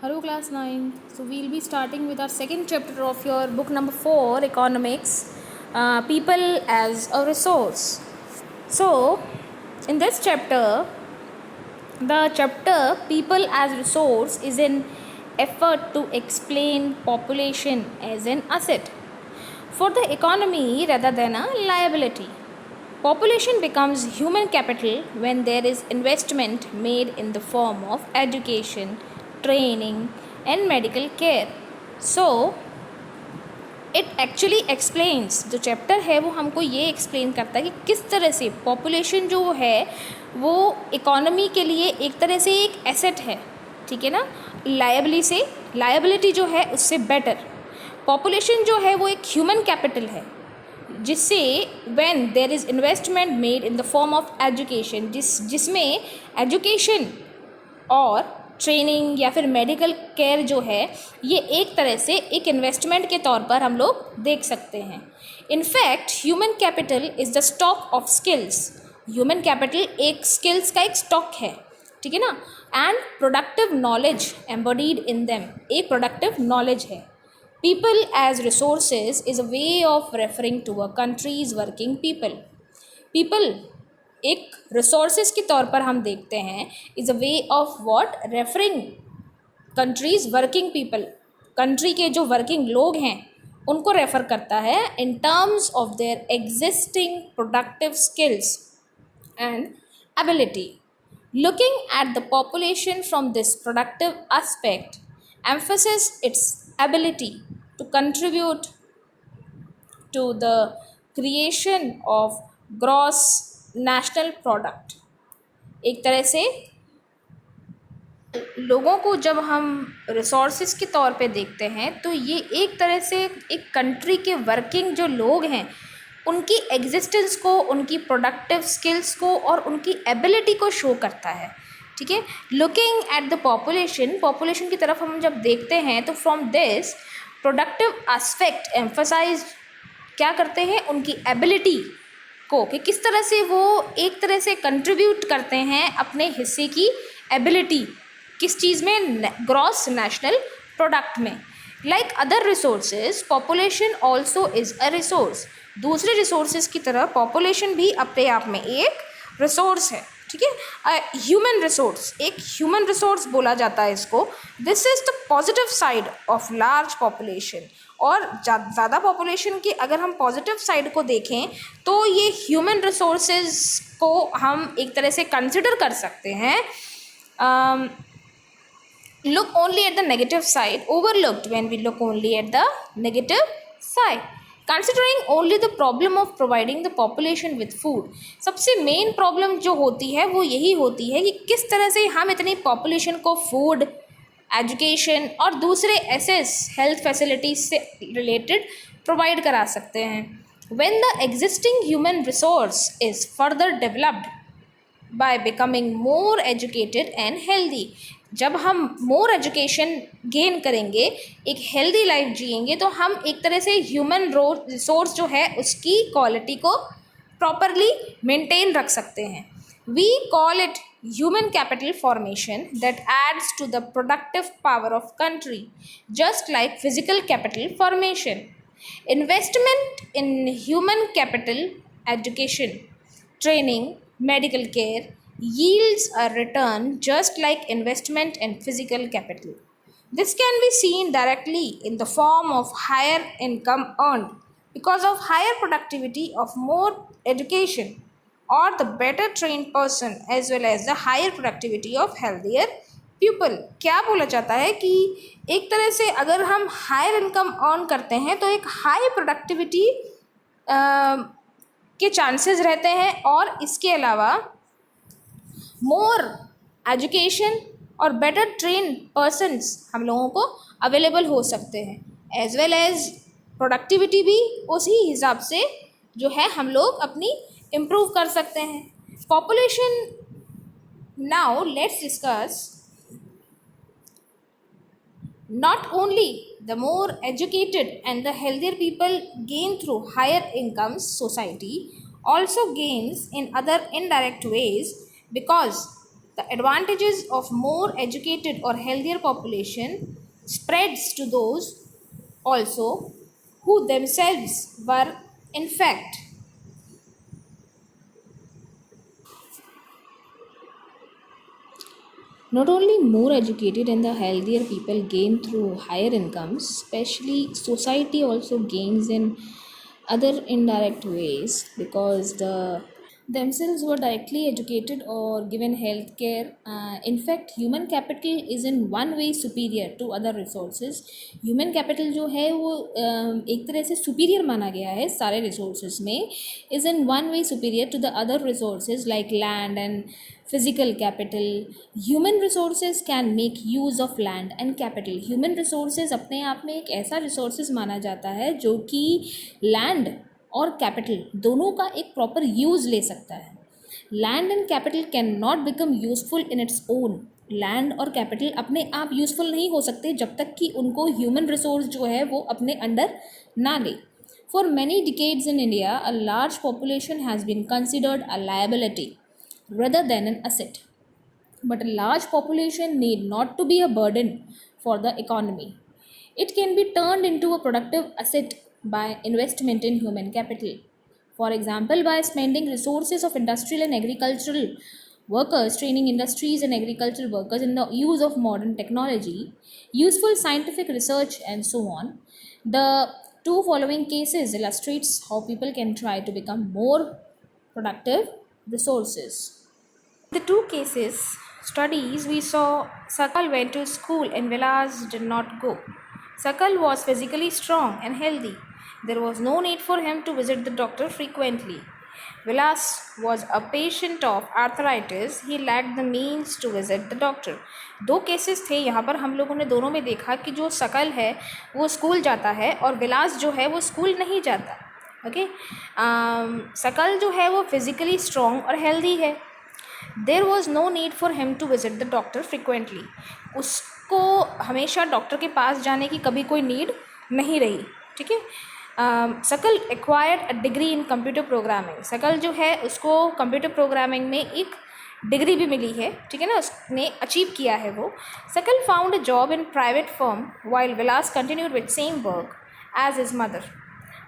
Hello, class 9. So, we'll be starting with our second chapter of your book number 4, Economics, People as a Resource. So, in this chapter, the chapter People as Resource is an effort to explain population as an asset for the economy rather than a liability. Population becomes human capital when there is investment made in the form of education, training, and medical care. So, it actually explains जो chapter है वो हमको ये explain करता है कि किस तरह से पॉपुलेशन जो है वो इकोनॉमी के लिए एक तरह से एक एसेट है, ठीक है ना, लायबिलिटी जो है उससे बेटर। पॉपुलेशन जो है वो एक ह्यूमन कैपिटल है जिससे when there is investment made in the form of education, जिसमें एजुकेशन और ट्रेनिंग या फिर मेडिकल केयर जो है ये एक तरह से एक इन्वेस्टमेंट के तौर पर हम लोग देख सकते हैं। In fact human capital is the stock of skills. Human capital एक स्किल्स का एक स्टॉक है, ठीक है ना, and productive knowledge embodied in them, एक प्रोडक्टिव नॉलेज है। People as resources is a way of referring to a country's working people एक रिसोर्सेज के तौर पर हम देखते हैं is a way of what referring country's working people, country के जो वर्किंग लोग हैं उनको रेफ़र करता है in terms of their existing productive skills and ability. Looking at the population from this productive aspect emphasizes its ability to contribute to the creation of gross national product। एक तरह से लोगों को जब हम रिसोर्सेज के तौर पे देखते हैं तो ये एक तरह से एक कंट्री के वर्किंग जो लोग हैं उनकी एग्जिस्टेंस को, उनकी प्रोडक्टिव स्किल्स को और उनकी एबिलिटी को शो करता है, ठीक है। लुकिंग एट द पॉपुलेशन की तरफ हम जब देखते हैं तो from this productive aspect emphasise क्या करते हैं, उनकी एबिलिटी को, कि किस तरह से वो एक तरह से कंट्रीब्यूट करते हैं अपने हिस्से की एबिलिटी किस चीज़ में, ग्रॉस नेशनल प्रोडक्ट में। Like other resources population also is a resource. दूसरे रिसोर्सेज की तरह पॉपुलेशन भी अपने आप में एक रिसोर्स है, ठीक है। ह्यूमन रिसोर्स, एक ह्यूमन रिसोर्स बोला जाता है इसको। This is the positive side of large population. और ज़्यादा पॉपुलेशन की अगर हम पॉजिटिव साइड को देखें तो ये ह्यूमन रिसोर्सेज को हम एक तरह से कंसिडर कर सकते हैं। Look only at the negative side, overlooked when we look only at the negative side, considering only the problem of providing the population with food। सबसे मेन प्रॉब्लम जो होती है वो यही होती है कि किस तरह से हम इतनी पॉपुलेशन को फूड, एजुकेशन और दूसरे एसेस हेल्थ फैसिलिटीज से रिलेटेड प्रोवाइड करा सकते हैं। When the existing human resource is further developed by becoming more educated and healthy, जब हम मोर एजुकेशन गेन करेंगे, एक हेल्दी लाइफ जिएंगे, तो हम एक तरह से ह्यूमन रिसोर्स जो है उसकी क्वालिटी को प्रॉपरली मेंटेन रख सकते हैं। We call it human capital formation that adds to the productive power of country, just like physical capital formation। Investment in human capital, education, training, medical care yields a return just like investment in physical capital। This can be seen directly in the form of higher income earned because of higher productivity of more education or the better trained person as well as the higher productivity of healthier pupil। क्या बोला जाता है कि एक तरह से अगर हम हायर इनकम अर्न करते हैं तो एक हाई प्रोडक्टिविटी के चांसेस रहते हैं और इसके अलावा मोर एजुकेशन और बेटर ट्रेन पर्सन्स हम लोगों को अवेलेबल हो सकते हैं, एज वेल एज प्रोडक्टिविटी भी उसी हिसाब से जो है हम लोग अपनी इम्प्रूव कर सकते हैं। Population, now let's discuss not only the more educated and the healthier people gain through higher incomes, society also gains in other indirect ways because The advantages of more educated or healthier population spreads to those also who themselves were in fact not only more educated and the healthier people gain through higher incomes, especially society also gains in other indirect ways because the themselves were directly educated or given health care. In fact, human capital is in one way superior to other resources. Human capital जो है वो एक तरह से superior माना गया है सारे resources में, is in one way superior to the other resources like land and physical capital. Human resources can make use of land and capital. Human resources अपने आप में एक ऐसा resources माना जाता है जो कि land और कैपिटल दोनों का एक प्रॉपर यूज़ ले सकता है. Land and capital can not become useful in its own. Land और कैपिटल अपने आप यूजफुल नहीं हो सकते जब तक कि उनको ह्यूमन रिसोर्स जो है वो अपने अंडर ना ले. For many decades in India a large population has been considered a liability rather than an asset. But a large population need not to be a burden for the economy. It can be turned into a productive asset by investment in human capital. For example, by spending resources of industrial and agricultural workers, training industries and agricultural workers in the use of modern technology, useful scientific research, and so on. The two following cases illustrates how people can try to become more productive resources. The two cases studies we saw Sakal went to school and Vilas did not go. Sakal was physically strong and healthy. There was no need for him to visit the doctor frequently. Vilas was a patient of arthritis. He lacked the means to visit the doctor. दो cases थे यहाँ पर. हम लोगों ने दोनों में देखा कि जो सकल है वो स्कूल जाता है और विलास जो है वो स्कूल नहीं जाता. ओके, सकल जो है वो फिज़िकली स्ट्रॉन्ग और हेल्दी है. There was no need for him to visit the doctor frequently. उसको हमेशा डॉक्टर के पास जाने की कभी कोई नीड नहीं रही. ठीक है. सकल acquired a degree in computer programming. सकल जो है उसको कंप्यूटर प्रोग्रामिंग में एक डिग्री भी मिली है. ठीक है ना, उसने अचीव किया है वो. Sakal found a job in private firm while Vilas continued with same work as his mother.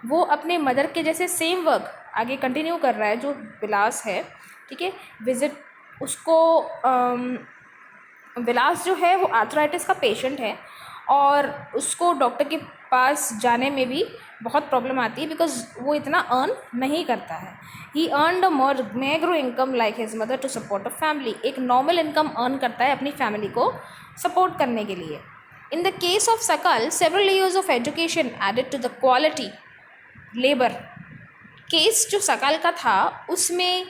वो अपने मदर के जैसे सेम वर्क आगे कंटिन्यू कर रहा है जो विलास है. ठीक है. विजिट उसको विलास जो है वो आर्थराइटिस का पेशेंट है और उसको डॉक्टर के पास जाने में भी बहुत प्रॉब्लम आती है बिकॉज वो इतना अर्न नहीं करता है. He earned a more meagre income like his mother to support a family. एक नॉर्मल इनकम अर्न करता है अपनी फैमिली को सपोर्ट करने के लिए. In the case of skill several layers of education added to the quality labour. Case जो skill का था उसमें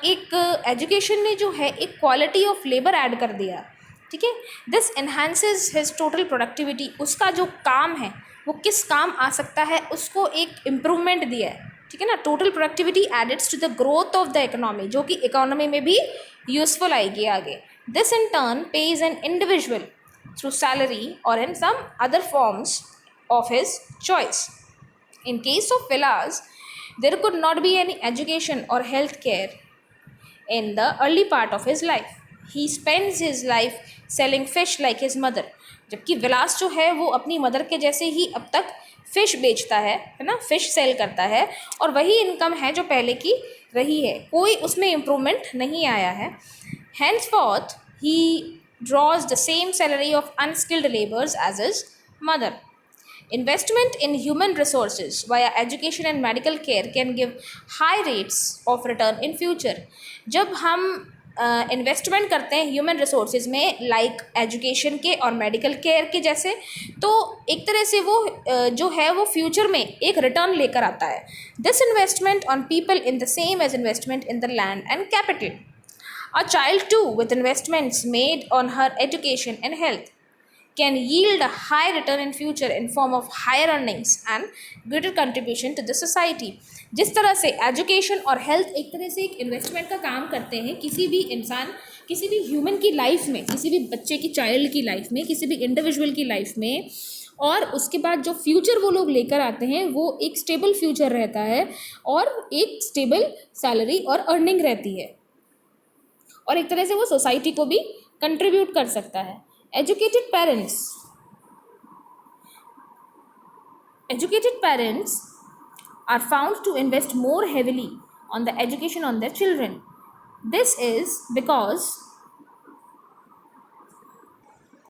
एक एजुकेशन ने जो है एक क्वालिटी ऑफ लेबर ऐड कर दिया. ठीक है. This enhances his total productivity. उसका जो काम है वो किस काम आ सकता है उसको एक इम्प्रूवमेंट दिया है. ठीक है ना. Total productivity adds to the growth of the economy, जो कि इकोनॉमी में भी यूजफुल आएगी आगे. This in turn pays an individual through salary और in some other forms of his choice. In case of Vilas, there could not be any education or health care in the early part of his life. He spends his life selling fish like his mother. जबकि विलास जो है वो अपनी mother के जैसे ही अब तक fish बेचता है ना, फ़िश सेल करता है और वही इनकम है जो पहले की रही है. कोई उसमें इम्प्रूवमेंट नहीं आया है. Henceforth, he draws the same salary of unskilled laborers as his mother. Investment in human resources via education and medical care can give high rates of return in future. जब हम इन्वेस्टमेंट करते हैं human resources में like education के और medical care के जैसे, तो एक तरह से वो जो है वो फ्यूचर में एक रिटर्न लेकर आता है. This investment on people in the same as investment in the land and capital. A child too with investments made on her education and health can yield a high return in future in form of higher earnings and greater contribution to the society. जिस तरह से education और health एक तरह से एक investment का काम करते हैं किसी भी इंसान, किसी भी ह्यूमन की लाइफ में, किसी भी बच्चे की, चाइल्ड की लाइफ में, किसी भी इंडिविजुअल की लाइफ में, और उसके बाद जो फ्यूचर वो लोग लेकर आते हैं वो एक स्टेबल फ्यूचर रहता है और एक स्टेबल सैलरी और अर्निंग रहती है. और एक तरह से वो सोसाइटी को भी कंट्रीब्यूट कर सकता है. Educated parents are found to invest more heavily on the education on their children. This is because